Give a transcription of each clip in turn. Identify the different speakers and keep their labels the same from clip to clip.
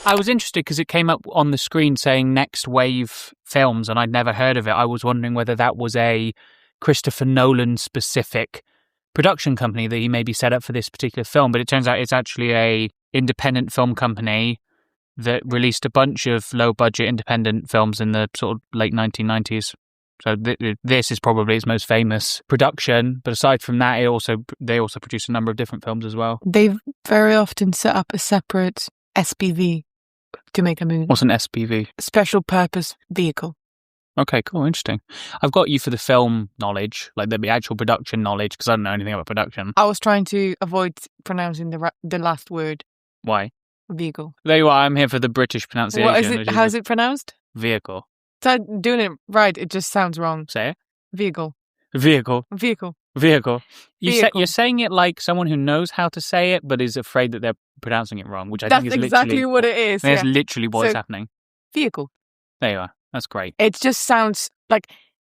Speaker 1: I was interested because it came up on the screen saying Next Wave Films, and I'd never heard of it. I was wondering whether that was a Christopher Nolan specific production company that he maybe set up for this particular film, but it turns out it's actually a independent film company that released a bunch of low-budget independent films in the sort of late 1990s. So this is probably its most famous production, but aside from that, they also produce a number of different films as well.
Speaker 2: They very often set up a separate SPV to make a movie.
Speaker 1: What's an SPV?
Speaker 2: Special Purpose Vehicle.
Speaker 1: Okay, cool, interesting. I've got you for the film knowledge, like the actual production knowledge, because I don't know anything about production.
Speaker 2: I was trying to avoid pronouncing the last word.
Speaker 1: Why?
Speaker 2: Vehicle.
Speaker 1: There you are. I'm here for the British pronunciation.
Speaker 2: What is it? How's it pronounced?
Speaker 1: Vehicle.
Speaker 2: So doing it right, it just sounds wrong.
Speaker 1: Say it.
Speaker 2: Vehicle.
Speaker 1: Vehicle.
Speaker 2: Vehicle.
Speaker 1: Vehicle.
Speaker 2: Vehicle.
Speaker 1: You're saying it like someone who knows how to say it, but is afraid that they're pronouncing it wrong, which I think is
Speaker 2: exactly what it is.
Speaker 1: That's literally what is happening.
Speaker 2: Vehicle.
Speaker 1: There you are. That's great.
Speaker 2: It just sounds like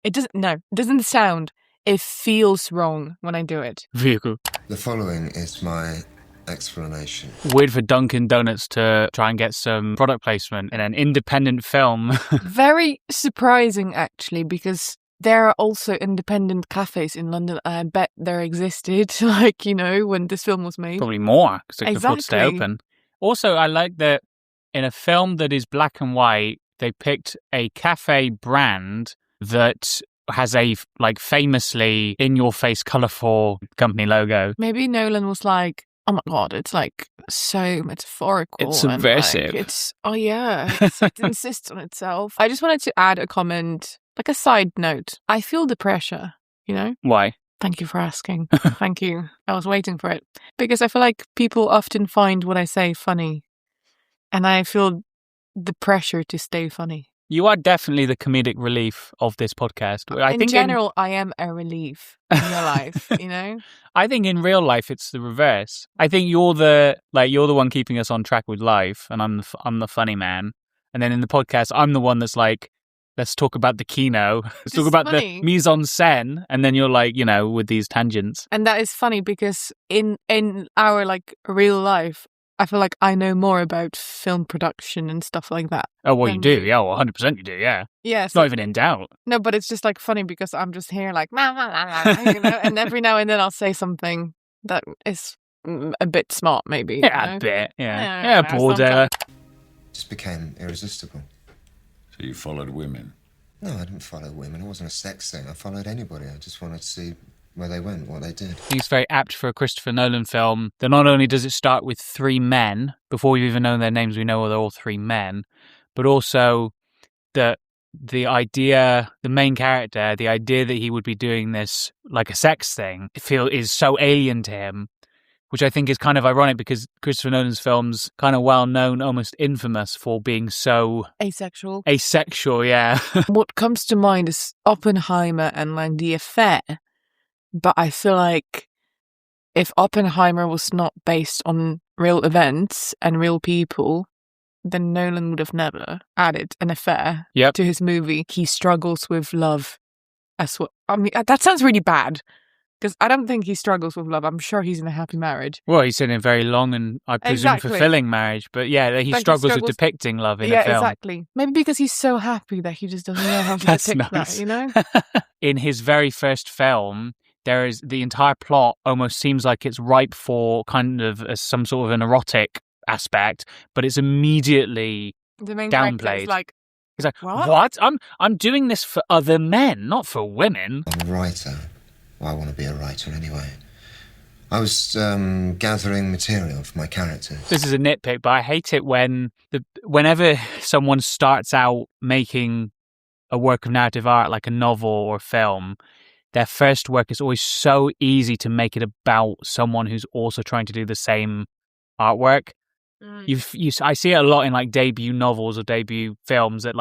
Speaker 2: it doesn't sound. It feels wrong when I do it.
Speaker 1: Vehicle.
Speaker 3: The following is my explanation.
Speaker 1: Weird for Dunkin' Donuts to try and get some product placement in an independent film.
Speaker 2: Very surprising, actually, because there are also independent cafes in London. I bet there existed, when this film was made.
Speaker 1: Probably more, because they could afford to stay
Speaker 2: Exactly.
Speaker 1: open. Also, I like that in a film that is black and white, they picked a cafe brand that has a famously in-your-face, colourful company logo.
Speaker 2: Maybe Nolan was like, oh my God, it's so metaphorical.
Speaker 1: It's subversive.
Speaker 2: It insists on itself. I just wanted to add a comment, like a side note. I feel the pressure,
Speaker 1: Why?
Speaker 2: Thank you for asking. Thank you. I was waiting for it. Because I feel like people often find what I say funny. And I feel the pressure to stay funny.
Speaker 1: You are definitely the comedic relief of this podcast.
Speaker 2: In general, I am a relief in your life,
Speaker 1: I think in real life it's the reverse. I think you're the one keeping us on track with life, and I'm the funny man. And then in the podcast, I'm the one that's like, let's talk about the kino, let's talk about the mise en scène, and then you're with these tangents.
Speaker 2: And that is funny because in our real life, I feel like I know more about film production and stuff like that.
Speaker 1: Oh, well, you do. Yeah, well, 100% you do, yeah.
Speaker 2: Yeah.
Speaker 1: It's not even in doubt.
Speaker 2: No, but it's just funny because I'm just here and every now and then I'll say something that is a bit smart, maybe.
Speaker 1: Yeah, a bit. Yeah. Yeah, border.
Speaker 3: Just became irresistible.
Speaker 4: So you followed women?
Speaker 3: No, I didn't follow women. It wasn't a sex thing. I followed anybody. I just wanted to see where they went, what they did.
Speaker 1: I think it's very apt for a Christopher Nolan film that not only does it start with three men, before we've even known their names, we know they're all three men, but also the idea, the main character, the idea that he would be doing this like a sex thing, is so alien to him, which I think is kind of ironic because Christopher Nolan's films kind of well known, almost infamous for being so
Speaker 2: asexual.
Speaker 1: Asexual, yeah.
Speaker 2: What comes to mind is Oppenheimer and the affair. But I feel like if Oppenheimer was not based on real events and real people, then Nolan would have never added an affair to his movie. He struggles with love as well. I mean, that sounds really bad because I don't think he struggles with love. I'm sure he's in a happy marriage.
Speaker 1: Well, he's in a very long and, I presume, fulfilling marriage. But yeah, he struggles with depicting love in a film.
Speaker 2: Yeah, exactly. Maybe because he's so happy that he just doesn't know how to depict that,
Speaker 1: In his very first film, there is the entire plot almost seems like it's ripe for kind of some sort of an erotic aspect, but it's immediately
Speaker 2: the main
Speaker 1: downplayed.
Speaker 2: He's like,
Speaker 1: what? I'm doing this for other men, not for women.
Speaker 3: I'm a writer. Well, I want to be a writer anyway. I was gathering material for my characters.
Speaker 1: This is a nitpick, but I hate it whenever someone starts out making a work of narrative art, like a novel or a film, their first work is always so easy to make it about someone who's also trying to do the same artwork. I see it a lot in debut novels or debut films that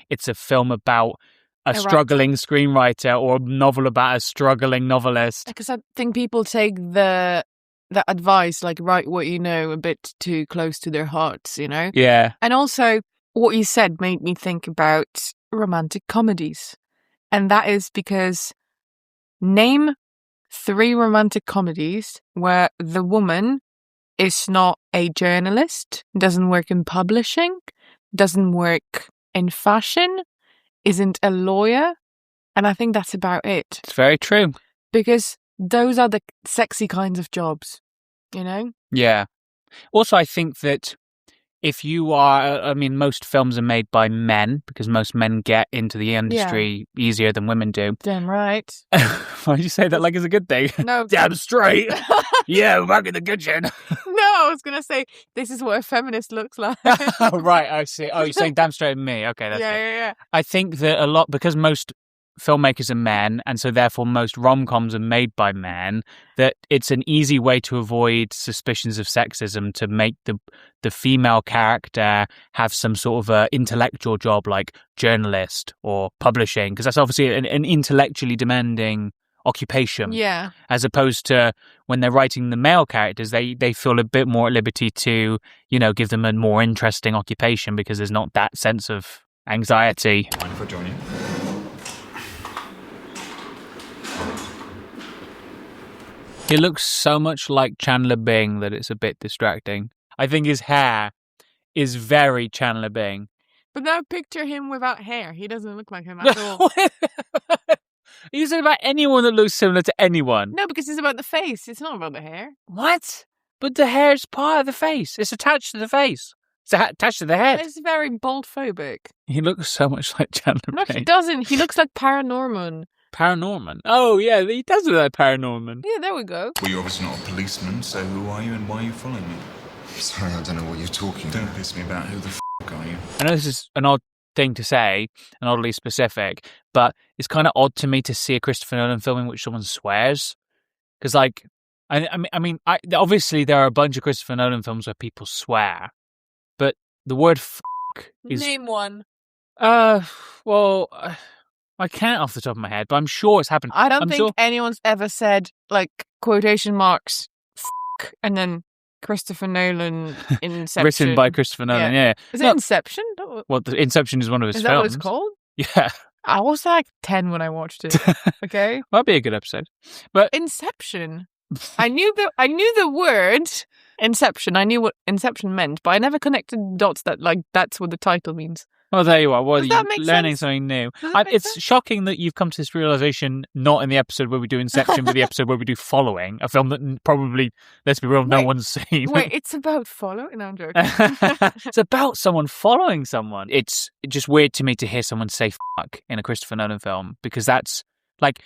Speaker 1: it's a film about a struggling screenwriter or a novel about a struggling novelist.
Speaker 2: Because I think people take the advice, write what you know, a bit too close to their hearts,
Speaker 1: Yeah.
Speaker 2: And also, what you said made me think about romantic comedies. And that is because name 3 romantic comedies where the woman is not a journalist, doesn't work in publishing, doesn't work in fashion, isn't a lawyer. And I think that's about it.
Speaker 1: It's very true.
Speaker 2: Because those are the sexy kinds of jobs, you know?
Speaker 1: Yeah. Also, I think that if you are, I mean, most films are made by men because most men get into the industry easier than women do.
Speaker 2: Damn right.
Speaker 1: Why did you say that like it's a good thing?
Speaker 2: No.
Speaker 1: Damn straight. Yeah, we're back in the kitchen.
Speaker 2: No, I was going to say, this is what a feminist looks like.
Speaker 1: Right, I see. Oh, you're saying damn straight at me. Okay, that's good.
Speaker 2: Yeah.
Speaker 1: I think that a lot, because most filmmakers are men, and so therefore most rom-coms are made by men, that it's an easy way to avoid suspicions of sexism to make the female character have some sort of a intellectual job like journalist or publishing, because that's obviously an intellectually demanding occupation.
Speaker 2: Yeah.
Speaker 1: As opposed to when they're writing the male characters, they feel a bit more at liberty to, you know, give them a more interesting occupation because there's not that sense of anxiety.
Speaker 5: Mind if I join you?
Speaker 1: He looks so much like Chandler Bing that it's a bit distracting. I think his hair is very Chandler Bing.
Speaker 2: But now picture him without hair. He doesn't look like him at all.
Speaker 1: You say about anyone that looks similar to anyone.
Speaker 2: No, because it's about the face. It's not about the hair.
Speaker 1: What? But the hair is part of the face. It's attached to the face. It's attached to the head.
Speaker 2: It's very bald-phobic.
Speaker 1: He looks so much like Chandler
Speaker 2: No,
Speaker 1: Bing.
Speaker 2: he doesn't. He looks like Paranorman.
Speaker 1: Paranorman. Oh, yeah, he does look like Paranorman.
Speaker 2: Yeah, there we go.
Speaker 5: Well, you're obviously not a policeman, so who are you and why are you following me?
Speaker 3: Sorry, I don't know what you're talking
Speaker 5: Don't
Speaker 3: about.
Speaker 5: piss me about. Who the f*** are you?
Speaker 1: I know this is an odd thing to say, and oddly specific, but it's kind of odd to me to see a Christopher Nolan film in which someone swears. Because, like, obviously there are a bunch of Christopher Nolan films where people swear, but the word f*** is...
Speaker 2: Name one.
Speaker 1: Well, I can't off the top of my head, but I'm sure it's happened.
Speaker 2: I don't think anyone's ever said, like, quotation marks, f***, and then Christopher Nolan Inception.
Speaker 1: Written by Christopher Nolan, yeah.
Speaker 2: Is it Inception?
Speaker 1: Well, Inception is one of his
Speaker 2: Is
Speaker 1: films.
Speaker 2: that what it's called?
Speaker 1: Yeah.
Speaker 2: I was like 10 when I watched it. Okay?
Speaker 1: That'd be a good episode. But
Speaker 2: Inception. I knew the word Inception. I knew what Inception meant, but I never connected the dots that, like, that's what the title means.
Speaker 1: well, there you are. Well,
Speaker 2: Does that
Speaker 1: you're
Speaker 2: make
Speaker 1: learning
Speaker 2: sense?
Speaker 1: something new.
Speaker 2: Does that make
Speaker 1: It's
Speaker 2: sense?
Speaker 1: shocking that you've come to this realization not in the episode where we do Inception, but the episode where we do Following, a film that probably, let's be real, no
Speaker 2: Wait,
Speaker 1: one's seen.
Speaker 2: Wait, it's about following? No, I'm joking.
Speaker 1: It's about someone following someone. It's just weird to me to hear someone say fuck in a Christopher Nolan film, because that's like,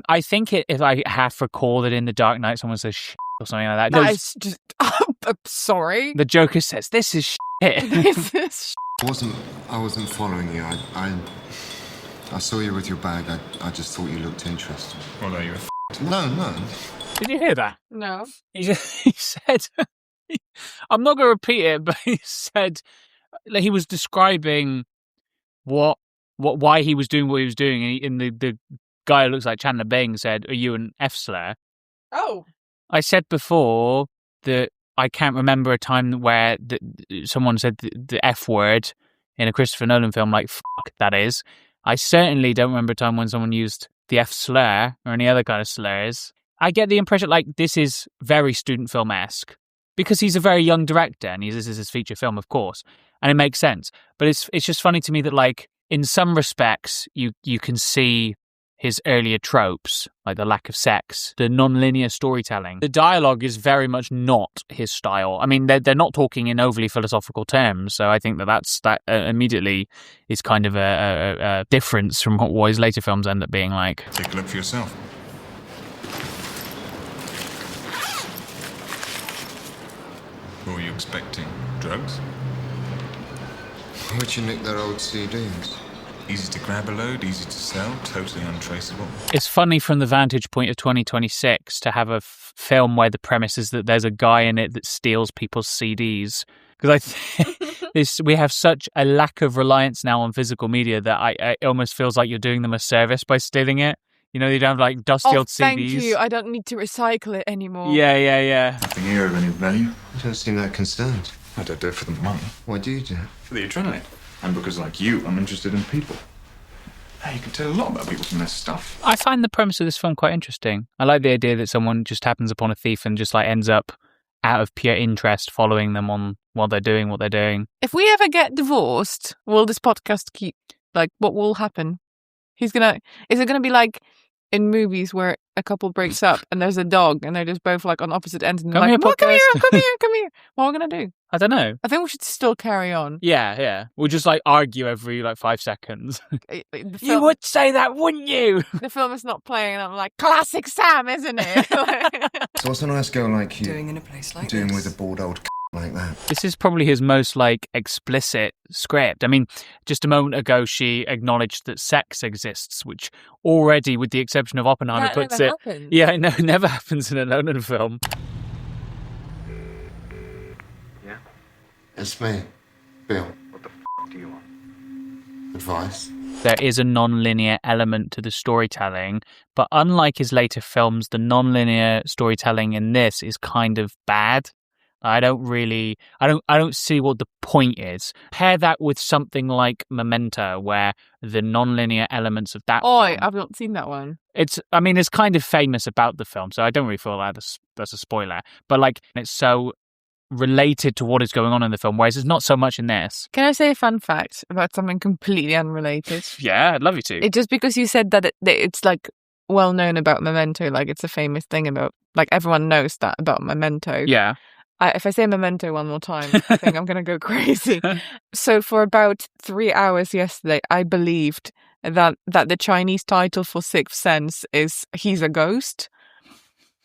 Speaker 1: I think if I half recall that in The Dark Knight someone says shit or something like that.
Speaker 2: That is just... I'm sorry.
Speaker 1: The Joker says, this is shit.
Speaker 2: This is
Speaker 3: I wasn't following you. I saw you with your bag. I just thought you looked interesting.
Speaker 5: Well, are you a
Speaker 3: No.
Speaker 1: Did you hear that?
Speaker 2: No.
Speaker 1: He said, I'm not going to repeat it, but he said, like, he was describing why he was doing what he was doing, and the guy who looks like Chandler Bing said, "Are you an F slur?"
Speaker 2: Oh.
Speaker 1: I said before that I can't remember a time where someone said the F word in a Christopher Nolan film, like fuck, that is. I certainly don't remember a time when someone used the F slur or any other kind of slurs. I get the impression like this is very student film-esque because he's a very young director and this is his feature film, of course, and it makes sense. But it's just funny to me that, like, in some respects you can see his earlier tropes, like the lack of sex, the non-linear storytelling. The dialogue is very much not his style. I mean, they're not talking in overly philosophical terms, so I think that immediately is kind of a difference from what his later films end up being like.
Speaker 5: Take a look for yourself. What were you expecting? Drugs?
Speaker 3: Where'd you nick their old CDs?
Speaker 5: Easy to grab a load, easy to sell, totally untraceable.
Speaker 1: It's funny from the vantage point of 2026 to have a film where the premise is that there's a guy in it that steals people's CDs. Because I think we have such a lack of reliance now on physical media that it almost feels like you're doing them a service by stealing it. You know, you don't have like dusty old CDs.
Speaker 2: Thank you. I don't need to recycle it anymore.
Speaker 1: Yeah.
Speaker 5: Nothing here of any value.
Speaker 3: You don't seem that concerned.
Speaker 5: I don't do it for the money.
Speaker 3: Why do you do it?
Speaker 5: For the adrenaline. And because, like you, I'm interested in people. Hey, you can tell a lot about people from their stuff.
Speaker 1: I find the premise of this film quite interesting. I like the idea that someone just happens upon a thief and just like ends up out of pure interest following them on while they're doing what they're doing.
Speaker 2: If we ever get divorced, will this podcast keep, like, what will happen? Is it gonna be like in movies where a couple breaks up and there's a dog and they're just both like on opposite ends and
Speaker 1: Come
Speaker 2: like,
Speaker 1: here,
Speaker 2: "Well, come here,
Speaker 1: podcast."
Speaker 2: come here. What are we gonna do?
Speaker 1: I don't know.
Speaker 2: I think we should still carry on.
Speaker 1: Yeah. We'll just like argue every like 5 seconds.
Speaker 2: The
Speaker 1: You
Speaker 2: film,
Speaker 1: would say that, wouldn't you?
Speaker 2: the film is not playing, and I'm like, classic Sam, isn't it?
Speaker 3: So what's a nice girl like you
Speaker 6: Doing in a place like
Speaker 3: doing
Speaker 6: this.
Speaker 3: with a bald old like that?
Speaker 1: This is probably his most like explicit script. I mean, just a moment ago she acknowledged that sex exists, which already, with the exception of Oppenheimer,
Speaker 2: That
Speaker 1: puts
Speaker 2: never
Speaker 1: it.
Speaker 2: happens.
Speaker 1: Yeah, no, it never happens in a Nolan film.
Speaker 3: Yeah? It's me, Bill.
Speaker 5: What the do you want?
Speaker 3: Advice?
Speaker 1: There is a non-linear element to the storytelling, but unlike his later films, the non-linear storytelling in this is kind of bad. I don't see what the point is. Pair that with something like Memento, where the non-linear elements of that
Speaker 2: Oh,
Speaker 1: film,
Speaker 2: I've not seen that one.
Speaker 1: it's kind of famous about the film, so I don't really feel like that's a spoiler. But like, it's so related to what is going on in the film, whereas it's not so much in this.
Speaker 2: Can I say a fun fact about something completely unrelated?
Speaker 1: Yeah, I'd love you to.
Speaker 2: It just because you said that it's like well known about Memento, like it's a famous thing about, like everyone knows that about Memento.
Speaker 1: Yeah.
Speaker 2: If I say Memento one more time, I think I'm going to go crazy. So for about 3 hours yesterday, I believed that the Chinese title for Sixth Sense is He's a Ghost,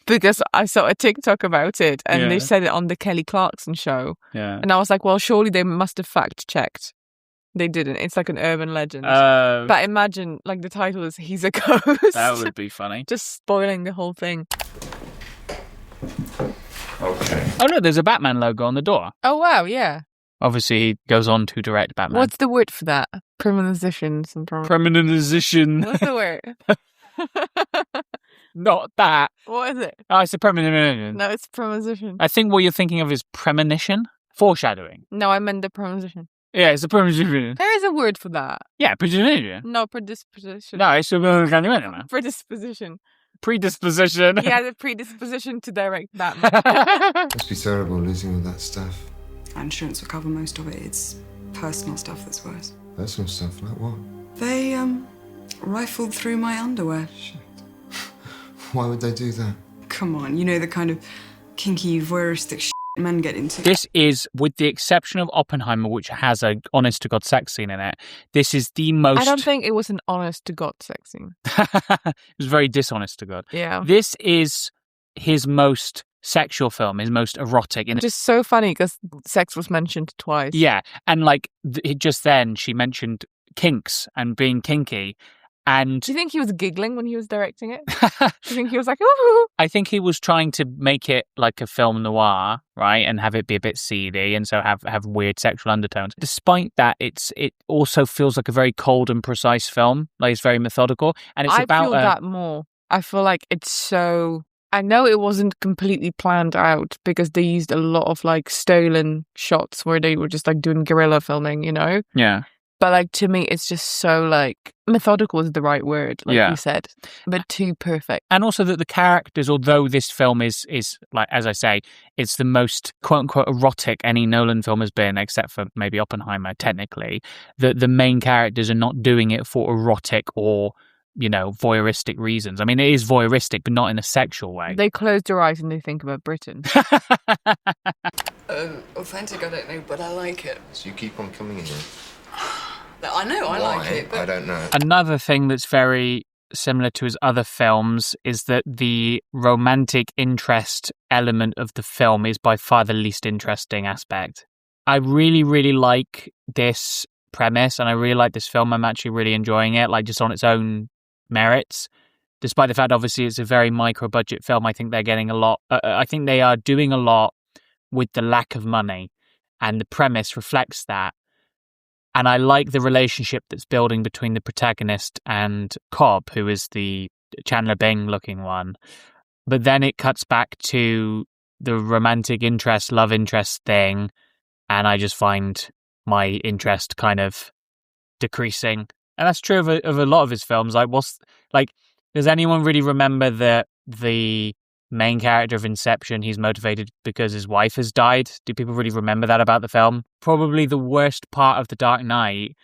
Speaker 2: because I saw a TikTok about it and
Speaker 1: Yeah.
Speaker 2: they said it on the Kelly Clarkson show.
Speaker 1: Yeah.
Speaker 2: And I was like, well, surely they must have fact checked. They didn't. It's like an urban legend. But imagine, like, the title is He's a Ghost.
Speaker 1: That would be funny.
Speaker 2: Just spoiling the whole thing.
Speaker 5: Okay.
Speaker 1: Oh no, there's a Batman logo on the door.
Speaker 2: Oh, wow, yeah.
Speaker 1: Obviously, he goes on to direct Batman.
Speaker 2: What's the word for that? Premonitions and
Speaker 1: Premonition?
Speaker 2: What's the word?
Speaker 1: Not that.
Speaker 2: What is it?
Speaker 1: Oh, it's a premonition.
Speaker 2: No, it's premonition.
Speaker 1: I think what you're thinking of is premonition? Foreshadowing.
Speaker 2: No, I meant the premonition.
Speaker 1: Yeah, it's a premonition.
Speaker 2: There is a word for that.
Speaker 1: Yeah, premonition.
Speaker 2: No, predisposition.
Speaker 1: No, it's a premonition.
Speaker 2: Predisposition.
Speaker 1: Predisposition.
Speaker 2: He had a predisposition to direct Batman.
Speaker 3: Must be terrible losing all that stuff.
Speaker 6: Insurance will cover most of it. It's personal stuff that's worse.
Speaker 3: Personal stuff, like what?
Speaker 6: They, rifled through my underwear.
Speaker 3: Shit. Why would they do that?
Speaker 6: Come on, you know the kind of kinky, voyeuristic shit men get into.
Speaker 1: This is, with the exception of Oppenheimer, which has a honest-to-God sex scene in it, this is the most...
Speaker 2: I don't think it was an honest-to-God sex scene.
Speaker 1: It was very dishonest to God.
Speaker 2: Yeah.
Speaker 1: This is his most sexual film, his most erotic. And
Speaker 2: Just so funny because sex was mentioned twice.
Speaker 1: yeah, and like just then she mentioned kinks and being kinky, and
Speaker 2: Do you think he was giggling when he was directing it? Do you think he was like, ooh?
Speaker 1: I think he was trying to make it like a film noir, right, and have it be a bit seedy, and so have weird sexual undertones. Despite that, it also feels like a very cold and precise film. Like, it's very methodical, and it's
Speaker 2: I
Speaker 1: about
Speaker 2: feel that more. I feel like it's so... I know it wasn't completely planned out because they used a lot of like stolen shots where they were just like doing guerrilla filming, you know?
Speaker 1: yeah.
Speaker 2: But like to me, it's just so like methodical is the right word, like
Speaker 1: Yeah.
Speaker 2: you said, but too perfect.
Speaker 1: And also that the characters, although this film is like, as I say, it's the most quote unquote erotic any Nolan film has been, except for maybe Oppenheimer, technically, the main characters are not doing it for erotic or, you know, voyeuristic reasons. I mean, it is voyeuristic, but not in a sexual way.
Speaker 2: They close their eyes and they think about Britain.
Speaker 6: Authentic, I don't know, but I like it.
Speaker 3: So you keep on coming here?
Speaker 6: I know, I like it, but...
Speaker 3: I don't know.
Speaker 1: Another thing that's very similar to his other films is that the romantic interest element of the film is by far the least interesting aspect. I really, really like this premise, and I really like this film. I'm actually really enjoying it, like just on its own merits. Despite the fact, obviously, it's a very micro-budget film, I think they're getting a lot. I think they are doing a lot with the lack of money, and the premise reflects that. And I like the relationship that's building between the protagonist and Cobb, who is the Chandler Bing looking one. But then it cuts back to the romantic interest, love interest thing. And I just find my interest kind of decreasing. And that's true of a lot of his films. Does anyone really remember the main character of Inception, he's motivated because his wife has died. Do people really remember that about the film? Probably the worst part of The Dark Knight,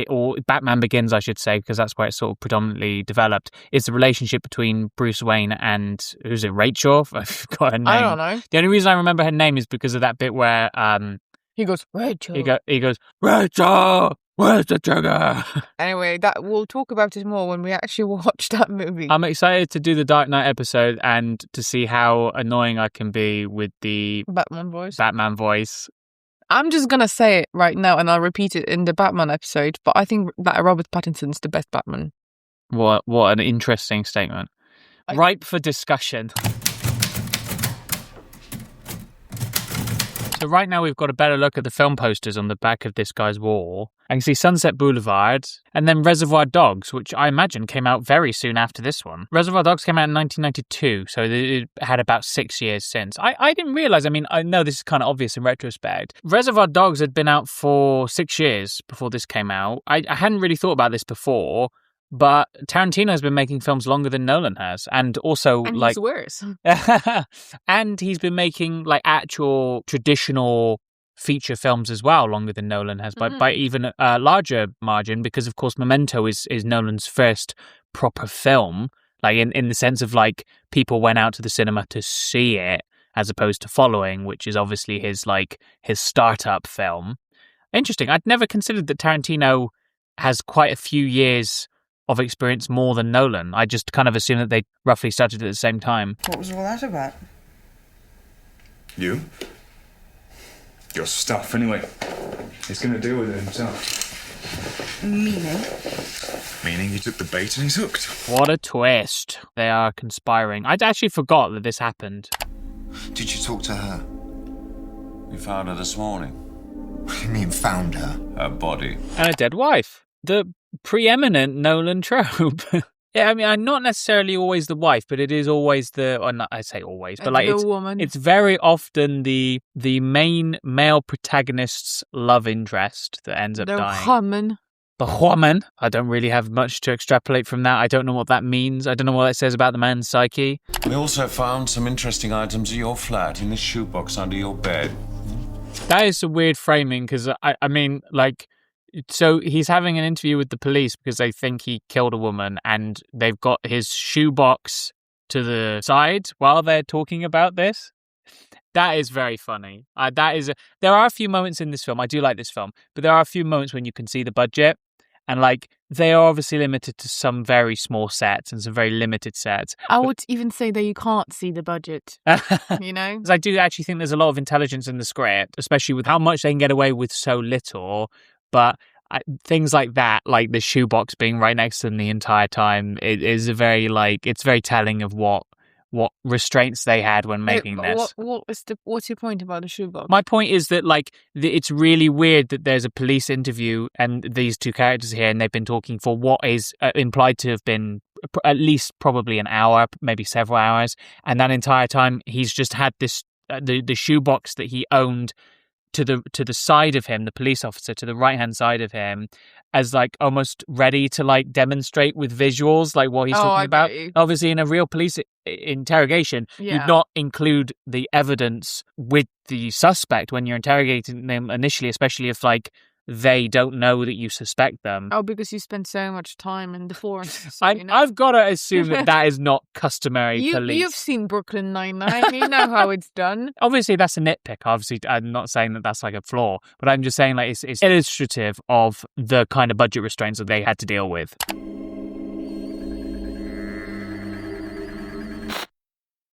Speaker 1: or Batman Begins, I should say, because that's where it's sort of predominantly developed, is the relationship between Bruce Wayne and, who's it, Rachel? I forgot her name.
Speaker 2: I don't know.
Speaker 1: The only reason I remember her name is because of that bit where
Speaker 2: He goes, Rachel.
Speaker 1: he goes, Rachel, where's the trigger?
Speaker 2: Anyway, that we'll talk about it more when we actually watch that movie.
Speaker 1: I'm excited to do the Dark Knight episode and to see how annoying I can be with the
Speaker 2: Batman voice.
Speaker 1: I'm
Speaker 2: just going to say it right now, and I'll repeat it in the Batman episode, but I think that Robert Pattinson's the best Batman.
Speaker 1: What an interesting statement. Ripe for discussion. So right now we've got a better look at the film posters on the back of this guy's wall. I can see Sunset Boulevard and then Reservoir Dogs, which I imagine came out very soon after this one. Reservoir Dogs came out in 1992, so it had about 6 years since. I didn't realise, I know this is kind of obvious in retrospect. Reservoir Dogs had been out for 6 years before this came out. I hadn't really thought about this before, but Tarantino has been making films longer than Nolan has, and also
Speaker 2: he's worse.
Speaker 1: And he's been making like actual traditional feature films as well longer than Nolan has, by even a larger margin, because of course Memento is Nolan's first proper film, like in the sense of like people went out to the cinema to see it as opposed to following, which is obviously his startup film. Interesting. I'd never considered that Tarantino has quite a few years of experience more than Nolan. I just kind of assumed that they roughly started at the same time.
Speaker 6: What was all that about?
Speaker 5: You? Your stuff, anyway. He's going to deal with it himself. Meaning he took the bait and he's hooked.
Speaker 1: What a twist. They are conspiring. I'd actually forgot that this happened.
Speaker 3: Did you talk to her?
Speaker 4: We found her this morning.
Speaker 3: What do you mean, found her?
Speaker 4: Her body.
Speaker 1: And a dead wife. The preeminent Nolan trope. Yeah, I'm not necessarily always the wife, but it is always I say always, but like it's very often the main male protagonist's love interest that ends up dying. The woman. I don't really have much to extrapolate from that. I don't know what that means. I don't know what that says about the man's psyche.
Speaker 4: We also found some interesting items at your flat in the shoebox under your bed.
Speaker 1: That is a weird framing, because so he's having an interview with the police because they think he killed a woman, and they've got his shoebox to the side while they're talking about this. That is very funny. There are a few moments in this film. I do like this film, but there are a few moments when you can see the budget, and they are obviously limited to some very small sets and some very limited sets.
Speaker 2: I would even say that you can't see the budget, you know?
Speaker 1: Because I do actually think there's a lot of intelligence in the script, especially with how much they can get away with so little. But things like that, like the shoebox being right next to them the entire time, it is it's very telling of what restraints they had when making this.
Speaker 2: What's your point about the shoebox?
Speaker 1: My point is that it's really weird that there's a police interview and these two characters here, and they've been talking for what is implied to have been at least probably an hour, maybe several hours, and that entire time he's just had this the shoebox that he owned to the side of him, the police officer to the right hand side of him, as almost ready to demonstrate with visuals what he's talking about. Obviously, in a real police interrogation, you'd not include the evidence with the suspect when you're interrogating them initially, especially if they don't know that you suspect them.
Speaker 2: Oh, because you spend so much time in the forest.
Speaker 1: I've got to assume that is not customary police.
Speaker 2: You've seen Brooklyn Nine-Nine. You know how it's done.
Speaker 1: Obviously, that's a nitpick. Obviously, I'm not saying that that's a flaw, but I'm just saying it's illustrative of the kind of budget restraints that they had to deal with.